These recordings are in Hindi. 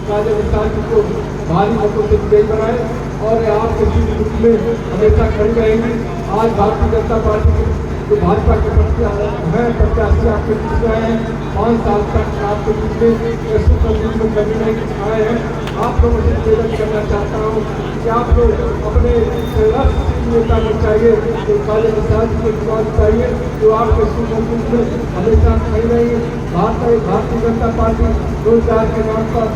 काजल निशान जी को भारी मतों से विजयी बनाए और आपके रूप में हमेशा खड़ी रहेंगी। आज भारतीय जनता पार्टी के जो भाजपा के प्रत्याशी आपके बीच में आए हैं, 5 साल तक आपके बीच में सुख कभी नहीं आए हैं। आप लोगों से निवेदन करना चाहता हूँ कि आप लोग अपने नेता को चाहिए तो काजल निशान जी को विश्वास चाहिए जो आपके सुख में हमेशा खड़ी रहेंगे। भारतीय जनता पार्टी रोजगार के नाम पर,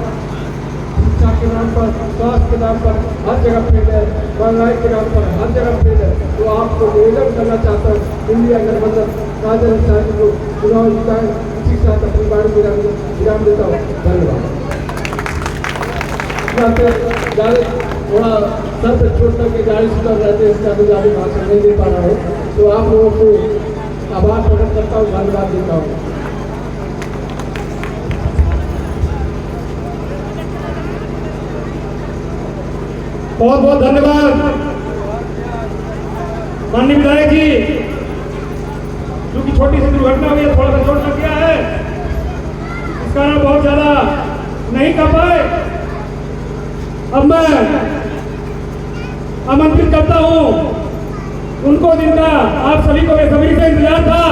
शिक्षा के नाम पर, स्वास्थ्य के नाम पर हर जगह फेल है, महंगाई के नाम पर हर जगह फेल है। तो आपको निवेदन करना चाहता हूँ इंडिया गठबंधन काजल निशान जी को चुनाव जिताएं। इसी के साथ अपनी बात विराम देता हूँ। धन्यवाद। थोड़ा सर पे छोड़ करके गाड़ी सुधर रहते हैं, इसका भी आगे भाषण नहीं दे पा रहा हूँ, तो आप लोगों को आभार प्रकट करता हूँ, धन्यवाद देता हूँ। बहुत बहुत धन्यवाद माननीय विधायक जी। क्योंकि छोटी सी दुर्घटना हुई है, थोड़ा सा चोट लग गया है, इस कारण बहुत ज्यादा नहीं कर पाए। अब मैं आमंत्रित करता हूं उनको जिनका आप सभी को बेसब्री से इंतजार था,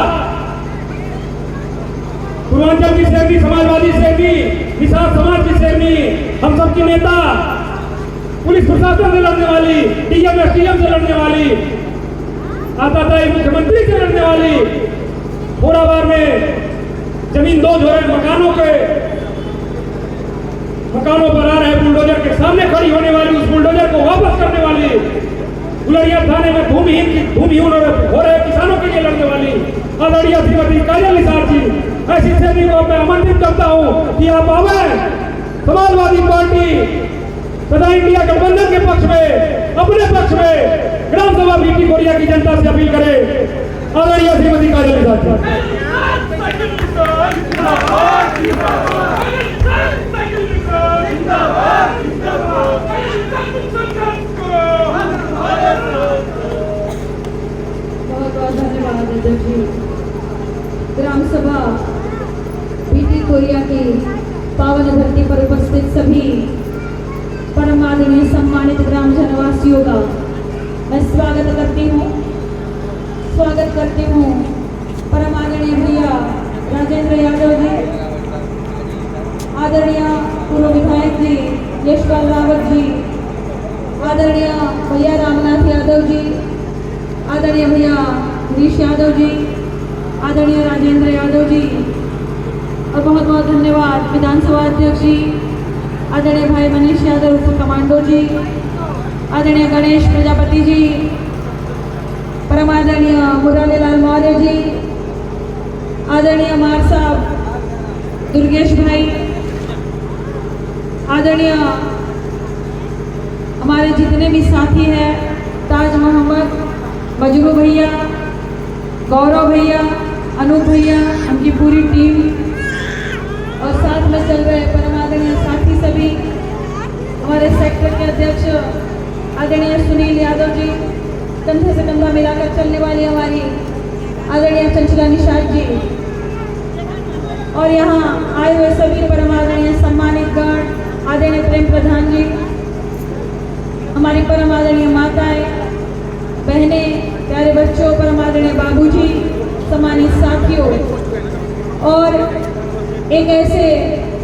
पूर्वांचल की शेरनी, समाजवादी शेरनी, निषाद समाज की शेरनी, हम सबकी नेता, पुलिस प्रशासन से लड़ने वाली, डीएम एसडीएम से लड़ने वाली, आताताई मुख्यमंत्री से लड़ने वाली, फोराबार में जमीन दो जोड़े मकानों पर आ रहे बुलडोजर के सामने खड़ी होने वाली, उस बुलडोजर को वापस करने वाली, गुलरिया थाने में भूमिहीन हो रहे किसानों के लिए लड़ने वाली आदरणीय श्रीमती काजल निशान जी, ऐसी शेरनी को मैं आमंत्रित करता हूं कि आप आवे समाजवादी पार्टी तथा इंडिया गठबंधन के पक्ष में, अपने पक्ष में ग्राम सभा बीटी कोरिया की जनता से अपील करें। आदरणीय श्रीमती काजल निशान जी। बहुत बहुत धन्यवाद अध्यक्ष जी। ग्राम सभा बीटी कोरिया की पावन धरती पर उपस्थित सभी परम आदरणीय सम्मानित ग्राम जनवासियों का मैं स्वागत करती हूँ परम आदरणीय भैया राजेंद्र यादव जी, आदरणीय पूर्व विधायक जी यशपाल रावत जी, आदरणीय भैया रामनाथ यादव जी, आदरणीय भैया हरीश यादव जी, आदरणीय राजेंद्र यादव जी, और बहुत बहुत धन्यवाद विधानसभा अध्यक्ष जी आदरणीय भाई मनीष यादव उर्फ कमांडो जी, आदरणीय गणेश प्रजापति जी, परम आदरणीय मुरारीलाल मौर्य जी, आदरणीय मार साहब दुर्गेश भाई, आदरणीय हमारे जितने भी साथी हैं, ताज मोहम्मद, मजरू भैया, गौरव भैया, अनूप भैया, उनकी पूरी टीम, और साथ में चल रहे परम आदरणीय साथी सभी, हमारे सेक्टर के अध्यक्ष आदरणीय सुनील यादव जी, कंधे से कंधा मिलाकर चलने वाली हमारी आदरणीय चंचला निषाद जी, और यहाँ आए हुए सभी परम आदरणीय सम्मानित गण, आदरणीय प्रेम प्रधान जी, हमारी परम आदरणीय माताएं, बहनें, प्यारे बच्चों, परम आदरणीय बाबूजी, सम्मानित साथियों, और एक ऐसे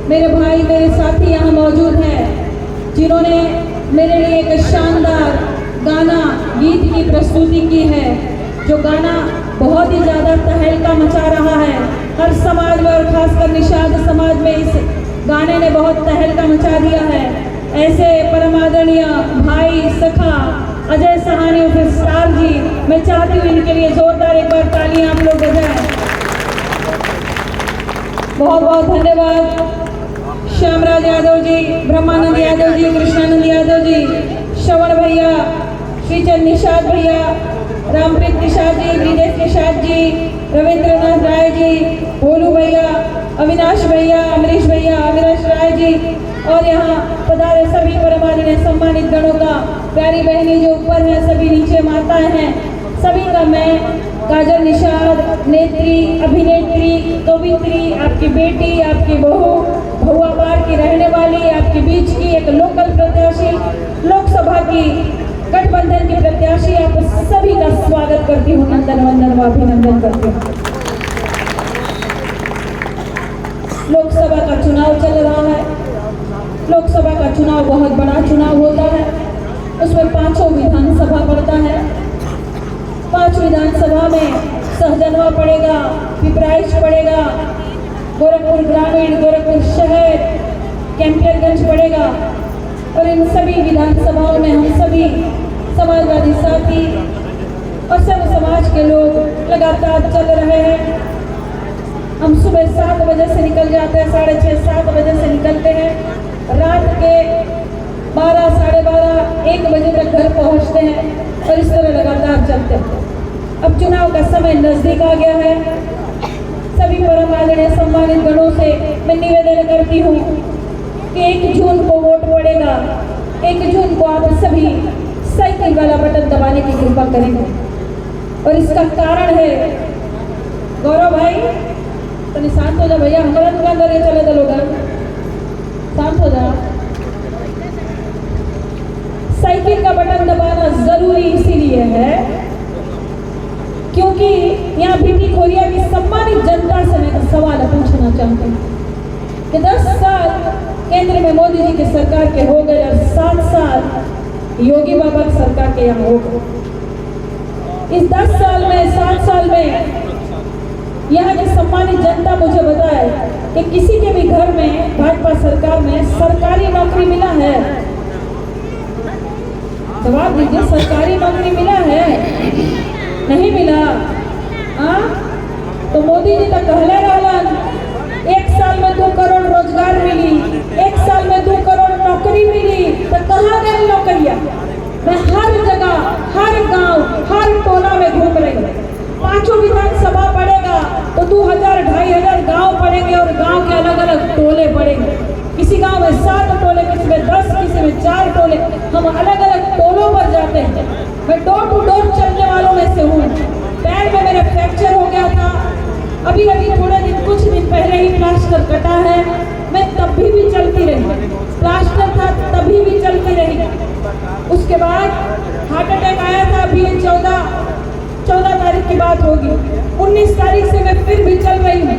मेरे भाई, मेरे साथी यहाँ मौजूद हैं जिन्होंने मेरे लिए एक शानदार गीत की प्रस्तुति की है, जो गाना बहुत ही ज़्यादा तहलका मचा रहा है हर समाज में, और खासकर निषाद समाज में इस गाने ने बहुत तहलका मचा दिया है। ऐसे परम आदरणीय भाई सखा अजय सहानी उर्फ स्टार जी, मैं चाहती हूँ इनके लिए जोरदार एक बार तालियां आप लोग बजाएं। बहुत बहुत धन्यवाद श्यामराज यादव जी, ब्रह्मानंद यादव जी, कृष्णानंद यादव जी, श्रवण भैया, श्रीचंद निषाद भैया, रामप्रीत निषाद जी, ब्रिजेश निषाद जी, रविंद्रनाथ राय जी, भोलू भैया, अविनाश भैया, अमरीश भैया, अविनाश राय जी, और यहाँ पधारे सभी परम आदरणीय सम्मानित गणों का, प्यारी बहनी जो ऊपर है, सभी नीचे माताएं हैं, सभी का मैं काजल निषाद, नेत्री, अभिनेत्री, कवित्री, आपकी बेटी, आपकी बहू, भहुआबार की रहने वाली आपके बीच की एक लोकल प्रत्याशी, लोकसभा की गठबंधन की प्रत्याशी, आप सभी का स्वागत करती हूँ, नंदन वंदन व अभिनंदन करती हूँ। लोकसभा का चुनाव चल रहा है। लोकसभा का चुनाव बहुत बड़ा चुनाव होता है। उसमें 5 विधानसभा पड़ता है। 5 विधानसभा में सहजनवा पड़ेगा, पिपराइच पड़ेगा, गोरखपुर ग्रामीण, गोरखपुर शहर, कैंपियरगंज पड़ेगा। और इन सभी विधानसभाओं में हम सभी समाजवादी साथी और सर्व समाज के लोग लगातार चल रहे हैं। हम सुबह 7 बजे से निकल जाते हैं, 6:30 7 बजे से निकलते हैं, रात के 12 साढ़े 12 1 बजे तक घर पहुंचते हैं और इस तरह लगातार चलते हैं। अब चुनाव का समय नजदीक आ गया है। सभी परम आदरणीय सम्मानित गणों से मैं निवेदन करती हूँ कि 1 जून को वोट पड़ेगा। 1 जून को आप सभी साइकिल वाला बटन दबाने की कृपा करेंगे। और इसका कारण है, गौरव भाई तो शांत हो जा भैया, हमारा दुकानदार ये चले दे लोग, शांत हो जा। साइकिल का बटन दबाना जरूरी इसीलिए है क्योंकि यहाँ बीटी खोरिया की सम्मानित जनता से मैं सवाल पूछना चाहती हूँ कि 10 साल केंद्र में मोदी जी की सरकार के हो गए और 7 साल योगी बाबा की सरकार के यहाँ हो गए। इस 10 साल में 7 साल में यहाँ की सम्मानित जनता मुझे बताए कि किसी के भी घर में भाजपा सरकार में सरकारी नौकरी मिला है? जवाब दीजिए, सरकारी नौकरी मिला है? नहीं मिला। हाँ, तो मोदी जी तो कहले रहलन 1 साल में 2 करोड़ रोजगार मिली, 1 साल में 2 करोड़ नौकरी मिली, तो कहाँ गए नौकरियाँ? मैं हर जगह, हर गांव, हर टोला में घूम रही हूँ। 5 विधानसभा पड़ेगा तो 2000 2500 गांव पड़ेंगे और गांव के अलग अलग टोले पड़ेंगे। किसी गांव में 7 टोले, किसी में 10, किसी में 4 टोले। हम अलग अलग टोलों पर जाते हैं। मैं डोर टू डोर चलने वालों में से हूँ। पैर में मेरा फ्रैक्चर हो गया था, अभी कुछ दिन पहले ही प्लास्टर कटा है। मैं तब भी चलती रही, प्लास्टर था तभी भी चलती रही। उसके बाद हार्ट अटैक आया था, अभी 14 तारीख की बात होगी, 19 तारीख से मैं फिर भी चल रही हूँ।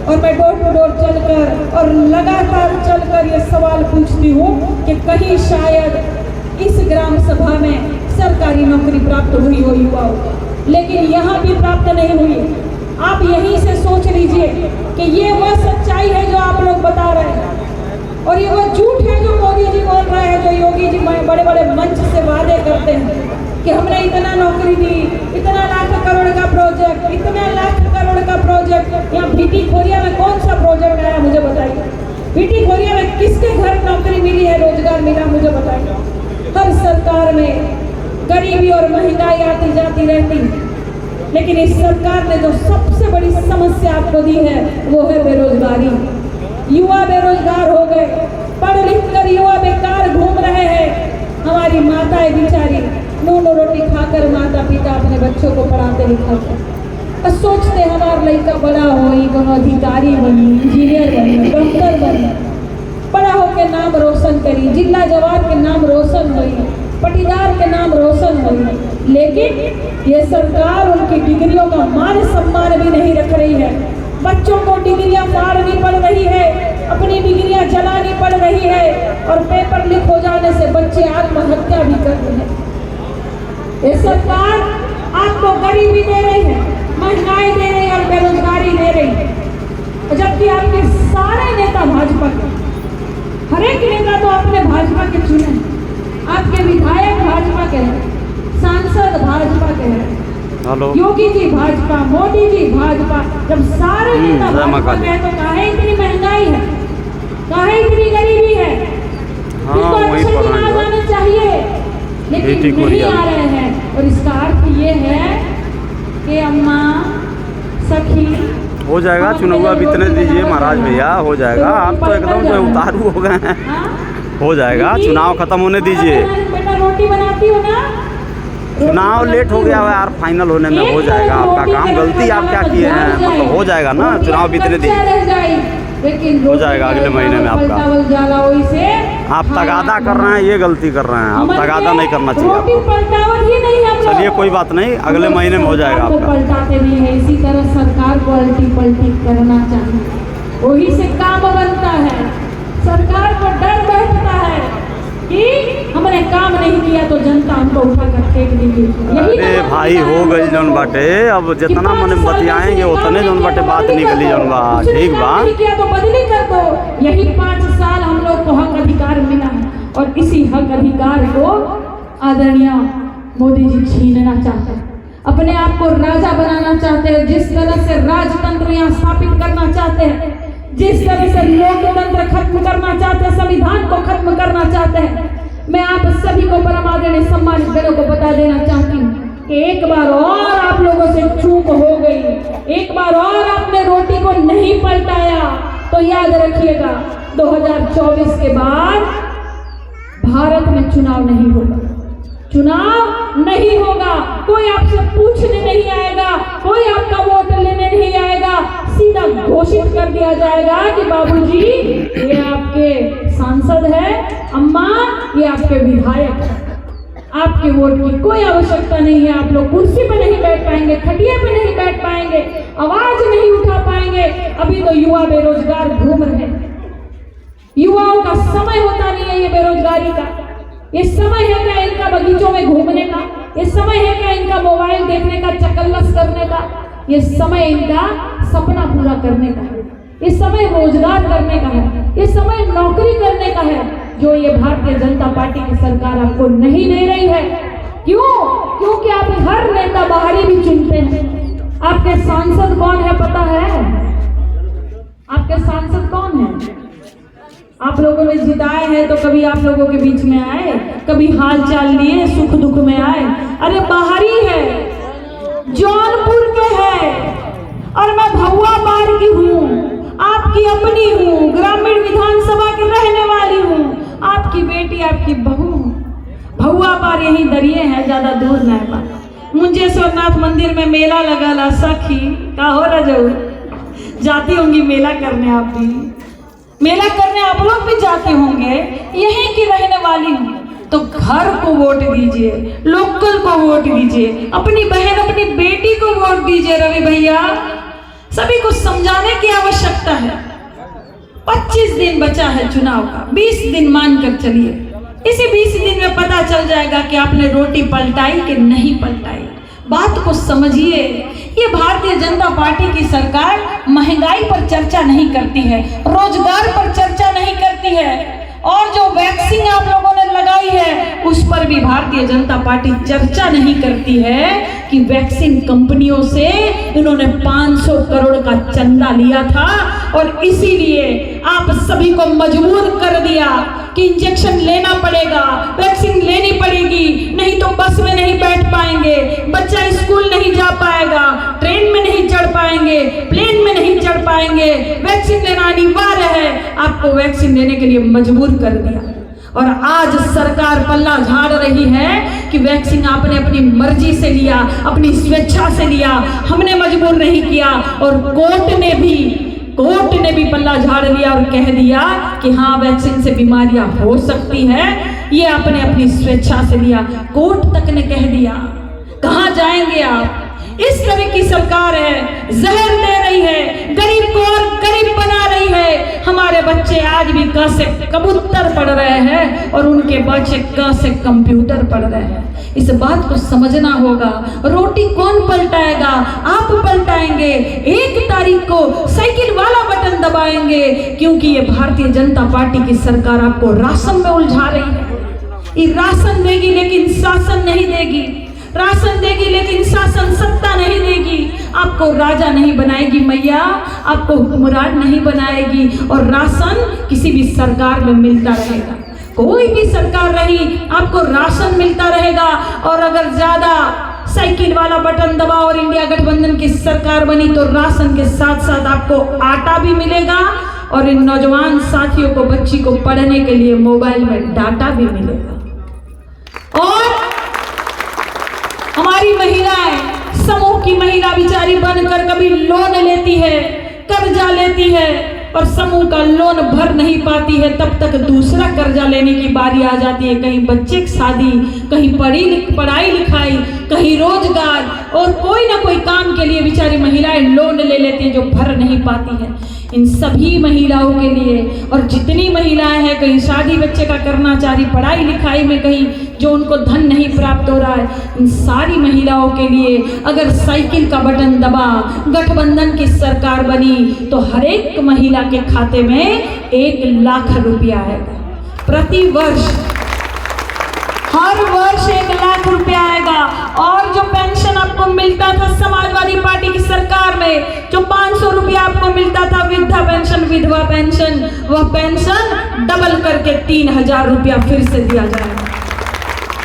और मैं डोर टू डोर चलकर और लगातार चलकर ये सवाल पूछती हूँ कि कहीं शायद इस ग्राम सभा में सरकारी नौकरी प्राप्त हुई हो युवाओं, लेकिन यहाँ भी प्राप्त नहीं हुई। आप यहीं से सोच लीजिए कि ये वह सच्चाई है जो आप लोग बता रहे हैं और ये वह झूठ है जो मोदी जी बोल रहे हैं, जो योगी जी बड़े बड़े मंच से वादे करते हैं कि हमने इतना नौकरी दी, इतना लाख करोड़ का प्रोजेक्ट, इतना लाख करोड़ का प्रोजेक्ट। यहाँ बीटी खोरिया में कौन सा प्रोजेक्ट आया मुझे बताइए? बीटी खोरिया में किसके घर नौकरी मिली है, रोजगार मिला, मुझे बताइए? हर सरकार में गरीबी और महंगाई आती जाती रहती, लेकिन इस सरकार ने जो सबसे बड़ी समस्या आपको दी है वो है बेरोजगारी। युवा बेरोजगार हो गए, पढ़ लिख कर युवा बेकार घूम रहे हैं। हमारी माताएं बेचारी नून रोटी खाकर माता पिता अपने बच्चों को पढ़ाते लिखाते और सोचते हमारा लड़का बड़ा होई, कोनो अधिकारी बनी, इंजीनियर बनी, डॉक्टर बनी, बड़ा होकर नाम रोशन करी, जिला जवान के नाम रोशन हुई, पटीदार के नाम रोशन हुई। लेकिन ये सरकार उनकी डिग्रियों का मान सम्मान भी नहीं रख रही है। बच्चों को डिग्रियां फाड़नी पड़ रही है, अपनी डिग्रियां जलानी पड़ रही है और पेपर लीक हो जाने से बच्चे आत्महत्या भी कर रहे हैं। ये सरकार आपको गरीबी दे रही है, महंगाई दे रही है और बेरोजगारी दे रही है, जबकि आपके सारे नेता भाजपा के, हर एक नेता तो आपने भाजपा के चुने, आपके विधायक भाजपा के हैं, सांसद भाजपा के हैं, योगी जी भाजपा, मोदी जी भाजपा। जब सारे नेता भाजपा के हैं तो काहे इतनी महंगाई है, काहे इतनी गरीबी है? इनको अच्छे दिन आ जाने चाहिए, लेकिन नहीं आ रहे हैं। और इसका अर्थ ये है कि अम्मा सखी हो जाएगा, चुनाव बीतने दीजिए महाराज भैया, हो जाएगा। आप तो एकदम जो उतारू हो गए हैं, हो जाएगा, चुनाव खत्म होने दीजिए। बेटा रोटी बनाती हो ना? चुनाव लेट हो गया है यार, फाइनल होने में हो जाएगा आपका काम। गलती आप क्या किए हैं, मतलब हो जाएगा ना, चुनाव बीतने दीजिए। लेकिन हो जाएगा अगले महीने में आपका। पलटावल जाला वही से आप तगादा कर रहे हैं, ये गलती कर रहे हैं। आप तगादा नहीं करना चाहिए रोटी आपको। पलटावल ही नहीं है। चलिए कोई बात नहीं, अगले महीने में हो जाएगा आपको आपका। पलटाते नहीं है, इसी तरह सरकार को अल्टी पलटी करना चाहिए, वही से काम बनता है। सरकार को डर बैठता है कि हमने काम नहीं किया तो जनता हमको उठा कर फेंक देगी। अरे भाई हो गई जौन बाटे, अब जितना मन बतियाएंगे उतने जौन बाटे बात निकली जौन बा। ठीक बा, किया तो बदली कर दो। यही 5 साल हम लोग को हक अधिकार मिला है और इसी हक अधिकार को आदरणीय मोदी जी छीनना चाहते हैं, अपने आप को राजा बनाना चाहते हैं। जिस तरह से राजतंत्र यहाँ स्थापित करना चाहते हैं, जिस तरह से लोकतंत्र खत्म करना चाहते हैं, संविधान को खत्म करना चाहते हैं, मैं आप सभी को परम आदरणीय सम्मानित बड़ों को बता देना चाहती हूँ कि एक बार और आप लोगों से चूक हो गई, एक बार और आपने रोटी को नहीं पलटाया तो याद रखिएगा 2024 के बाद भारत में चुनाव नहीं होगा, चुनाव नहीं होगा। कोई आपसे पूछने नहीं आएगा, कोई आपका वोट लेने नहीं आएगा, सीधा घोषित कर दिया जाएगा कि बाबूजी ये आपके सांसद है, अम्मा ये आपके विधायक है। आपके वोट की कोई आवश्यकता नहीं है। आप लोग कुर्सी पे नहीं बैठ पाएंगे, खटिया पे नहीं बैठ पाएंगे, आवाज नहीं उठा पाएंगे। अभी तो युवा बेरोजगार घूम रहे हैं, युवाओं का समय होता नहीं है ये बेरोजगारी का। ये समय है क्या इनका बगीचों में घूमने का? ये समय है क्या इनका मोबाइल देखने का, चकल्लस करने का? ये समय इनका सपना पूरा करने का है, ये समय रोजगार करने का है, ये समय नौकरी करने का है, जो ये भारतीय जनता पार्टी की सरकार आपको नहीं दे रही है। क्यों? क्योंकि आप हर नेता बाहरी भी चुनते हैं। आपके सांसद कौन है पता है? आपके सांसद कौन है? आप लोगों ने जिताए हैं तो कभी आप लोगों के बीच में आए, कभी हाल चाल लिए, सुख दुख में आए? अरे बाहरी है, जौनपुर के है, और मैं भौआ बार की हूँ, आपकी अपनी हूँ, ग्रामीण विधानसभा की रहने वाली हूँ, आपकी बेटी, आपकी बहू। भौआ बार यही दरिये है, ज्यादा दूर न है। मुंजेश्वरनाथ मंदिर में मेला लगा ला सखी का हो रजो, जाती होंगी मेला करने, आप भी मेला करने आप लोग भी जाते होंगे। यहीं की रहने वाली हूँ, तो घर को वोट दीजिए, लोकल को वोट दीजिए, अपनी बहन अपनी बेटी को वोट दीजिए। रवि भैया, सभी को समझाने की आवश्यकता है। 25 दिन बचा है चुनाव का, 20 दिन मानकर चलिए। इसी 20 दिन में पता चल जाएगा कि आपने रोटी पलटाई कि नहीं पलटाई। बात को समझिए। ये भारतीय जनता पार्टी की सरकार महंगाई पर चर्चा नहीं करती है, रोजगार पर चर्चा नहीं करती है, और जो वैक्सीन आप लोगों ने लगाई है उस पर भी भारतीय जनता पार्टी चर्चा नहीं करती है कि वैक्सीन कंपनियों से इन्होंने 500 करोड़ का चंदा लिया था और इसीलिए आप सभी को मजबूर कर दिया कि इंजेक्शन लेना पड़ेगा, वैक्सीन लेनी पड़ेगी, नहीं तो बस में नहीं बैठ पाएंगे, बच्चा स्कूल नहीं जा पाएगा, ट्रेन में नहीं चढ़ पाएंगे, प्लेन में नहीं चढ़ पाएंगे, वैक्सीन लेना अनिवार्य है। आपको वैक्सीन लेने के लिए मजबूर कर दिया और आज सरकार पल्ला झाड़ रही है कि वैक्सीन आपने अपनी मर्जी से लिया, अपनी स्वेच्छा से लिया, हमने मजबूर नहीं किया। और कोर्ट ने भी पल्ला झाड़ लिया और कह दिया कि हाँ वैक्सीन से बीमारियां हो सकती है, ये आपने अपनी स्वेच्छा से लिया। कोर्ट तक ने कह दिया। कहाँ जाएंगे आप? इस तरह की सरकार है, जहर दे रही है, गरीब को और गरीब बना रही है। हमारे बच्चे आज भी क से कबूतर पढ़ रहे हैं और उनके बच्चे क से कंप्यूटर पढ़ रहे हैं। इस बात को समझना होगा। रोटी कौन पलटाएगा? आप पलटाएंगे। 1 तारीख को साइकिल वाला बटन दबाएंगे, क्योंकि ये भारतीय जनता पार्टी की सरकार आपको राशन में उलझा रही है। ये राशन देगी लेकिन शासन नहीं देगी, राशन देगी लेकिन शासन सत्ता नहीं देगी। आपको राजा नहीं बनाएगी मैया, आपको हुक्मरान नहीं बनाएगी। और राशन किसी भी सरकार में मिलता रहेगा, कोई भी सरकार रही आपको राशन मिलता रहेगा। और अगर ज्यादा साइकिल वाला बटन दबा और इंडिया गठबंधन की सरकार बनी तो राशन के साथ साथ आपको आटा भी मिलेगा और इन नौजवान साथियों को, बच्ची को पढ़ने के लिए मोबाइल में डाटा भी मिलेगा। और हमारी महिलाएं, समूह की महिला बेचारी बनकर कभी लोन लेती है, कर्जा लेती है, और समूह का लोन भर नहीं पाती है, तब तक दूसरा कर्जा लेने की बारी आ जाती है। कहीं बच्चे की शादी, कहीं पढ़ाई लिखाई, कहीं रोजगार और कोई ना कोई काम के लिए बेचारी महिलाएं लोन ले लेती हैं जो भर नहीं पाती है। इन सभी महिलाओं के लिए और जितनी महिलाएं हैं, कहीं शादी बच्चे का करना चाह रही, पढ़ाई लिखाई में कहीं जो उनको धन नहीं प्राप्त हो रहा है, इन सारी महिलाओं के लिए अगर साइकिल का बटन दबा गठबंधन की सरकार बनी तो हर एक महिला के खाते में 1 लाख रुपया आएगा प्रति वर्ष। हर वर्ष 1 लाख रुपया आएगा। और जो पेंशन आपको मिलता था समाजवादी पार्टी की सरकार में, जो 500 रुपया आपको मिलता था वृद्धा पेंशन, विधवा पेंशन, वह पेंशन डबल करके 3000 रुपया फिर से दिया जाएगा।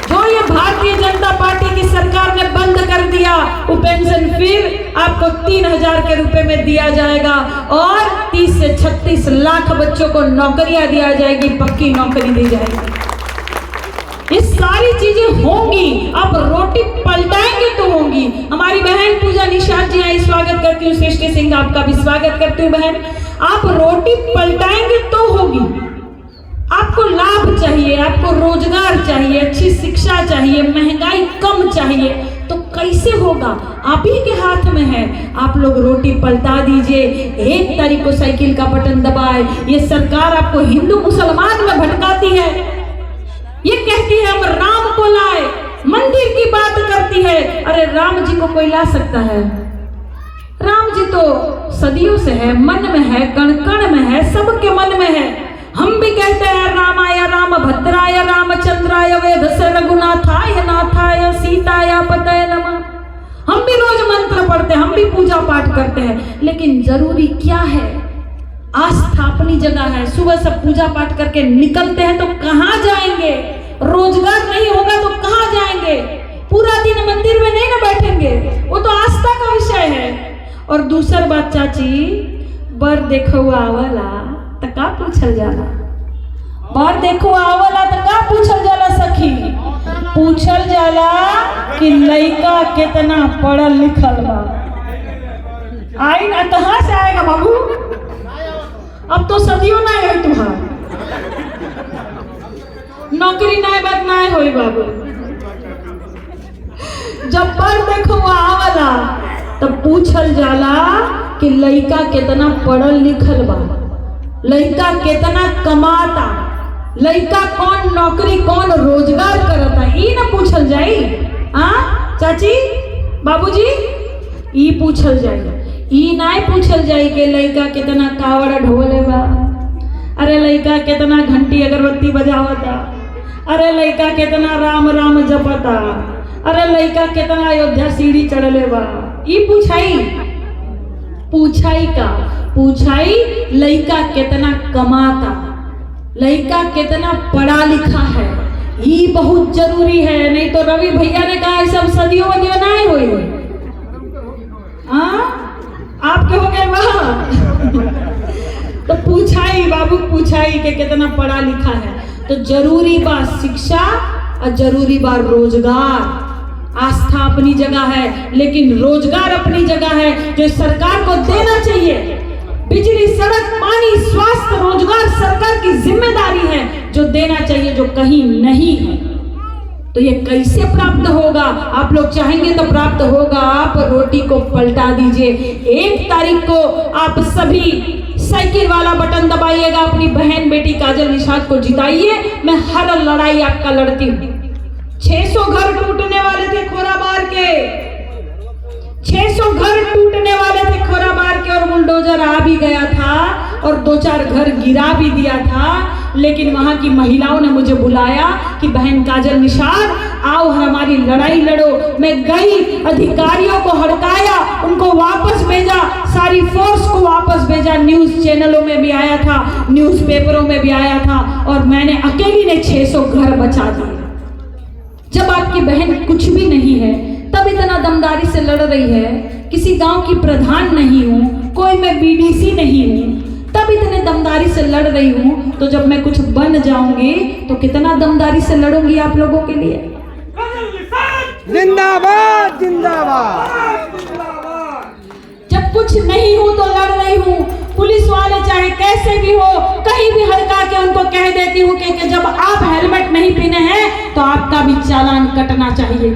जो ये भारतीय जनता पार्टी की सरकार ने बंद कर दिया, वो पेंशन फिर आपको 3000 के रुपए में दिया जाएगा और 30 से 36 लाख बच्चों को नौकरियां दिया जाएगी, पक्की नौकरी दी जाएगी। ये सारी चीजें होंगी, आप रोटी पलटाएंगे तो होंगी। हमारी बहन पूजा निषाद जी आई, स्वागत करती हूँ। सृष्टि सिंह आपका भी स्वागत करती हूँ बहन। आप रोटी पलटाएंगे तो होगी। आपको लाभ चाहिए, आपको रोजगार चाहिए, अच्छी शिक्षा चाहिए, महंगाई कम चाहिए, तो कैसे होगा? आप ही के हाथ में है। आप लोग रोटी पलटा दीजिए। 1 तारीख को साइकिल का बटन दबाए। ये सरकार आपको हिंदू मुसलमान में भटकाती है। ये कहती है हम राम को लाए, मंदिर की बात करती है। अरे राम जी को कोई ला सकता है? राम जी तो सदियों से है, मन में है, कण कण में है, सबके मन में है। हम भी कहते हैं रामाय राम भद्राय रामचंद्राय वेदस रघुनाथाय नाथाय सीताय पतये नमः। हम भी रोज मंत्र पढ़ते हैं, हम भी पूजा पाठ करते हैं, लेकिन जरूरी क्या है? आस्था अपनी जगह है। सुबह सब पूजा पाठ करके निकलते हैं तो कहाँ जाएंगे? रोजगार नहीं होगा तो कहाँ जाएंगे? पूरा दिन मंदिर में नहीं ना बैठेंगे, वो तो आस्था का विषय है। और दूसरी बात चाची, बर देखो आवला तो का पूछल जाला? बर देखो आवला तो का पूछल जाला सखी? पूछल जाला कि लड़का कितना पढ़ल लिखल बा। आई ना, कहाँ से आएगा बाबू? अब तो सदियों ना है तुम्हार नौकरी ना बात ना होई बाबू। जब पर देखो आवला तब पूछल जाला कि लड़का कितना पढ़ल लिखल बा, लड़का कितना कमाता, लड़का कौन नौकरी कौन रोजगार करता, ई ना पूछल जाई। चाची बाबूजी, ई पूछल जाई। ई ना पूछल जाई कि लड़का कितना कावड़ ढोले बा, अरे लड़का कितना घंटी अगरबत्ती बजावता, अरे लड़का कितना राम राम जपता, अरे लड़का कितना अयोध्या सीढ़ी चढ़ले बा। ई पूछाई का पूछाई लड़का कितना कमाता, लड़का कितना पढ़ा लिखा है, ये बहुत जरूरी है। नहीं तो रवि भैया ने कहा सब सदियों वदियों ना हुई। आपके हो गए वहां तो पूछाई बाबू, पूछाई के कितना पढ़ा लिखा है। तो जरूरी बात शिक्षा और जरूरी बात रोजगार। आस्था अपनी जगह है, लेकिन रोजगार अपनी जगह है जो सरकार को देना चाहिए। बिजली, सड़क, पानी, स्वास्थ्य, रोजगार सरकार की जिम्मेदारी है जो देना चाहिए, जो कहीं नहीं है। तो ये कैसे प्राप्त होगा? आप लोग चाहेंगे तो प्राप्त होगा। आप रोटी को पलटा दीजिए। 1 तारीख को आप सभी साइकिल वाला बटन दबाइएगा, अपनी बहन बेटी काजल निषाद को जिताइए। मैं हर लड़ाई आपका लड़ती हूँ। 600 घर टूटने वाले थे खोराबार के, 600 घर टूटने वाले थे खोराबार के, और बुलडोजर आ भी गया था और 2-4 घर गिरा भी दिया था। लेकिन वहां की महिलाओं ने मुझे बुलाया कि बहन काजल निषाद आओ हमारी लड़ाई लड़ो। मैं गई, अधिकारियों को हड़काया, उनको वापस भेजा, सारी फोर्स को वापस भेजा। न्यूज चैनलों में भी आया था, न्यूज़पेपरों में भी आया था, और मैंने अकेली ने 600 घर बचा दिए। जब आपकी बहन कुछ भी नहीं है तब इतना दमदारी से लड़ रही है। किसी गांव की प्रधान नहीं हूँ, कोई मैं बीडीसी नहीं हूँ, तब इतने दमदारी से लड़ रही हूँ। तो जब मैं कुछ बन जाऊंगी तो कितना दमदारी से लड़ूंगी आप लोगों के लिए। जिंदाबाद जिंदाबाद। जब कुछ नहीं हूँ तो लड़ रही हूँ, पुलिस वाले चाहे कैसे भी हो, कहीं भी हड़का के उनको कह देती हूँ कि जब आप हेलमेट नहीं पहने हैं तो आपका भी चालान कटना चाहिए।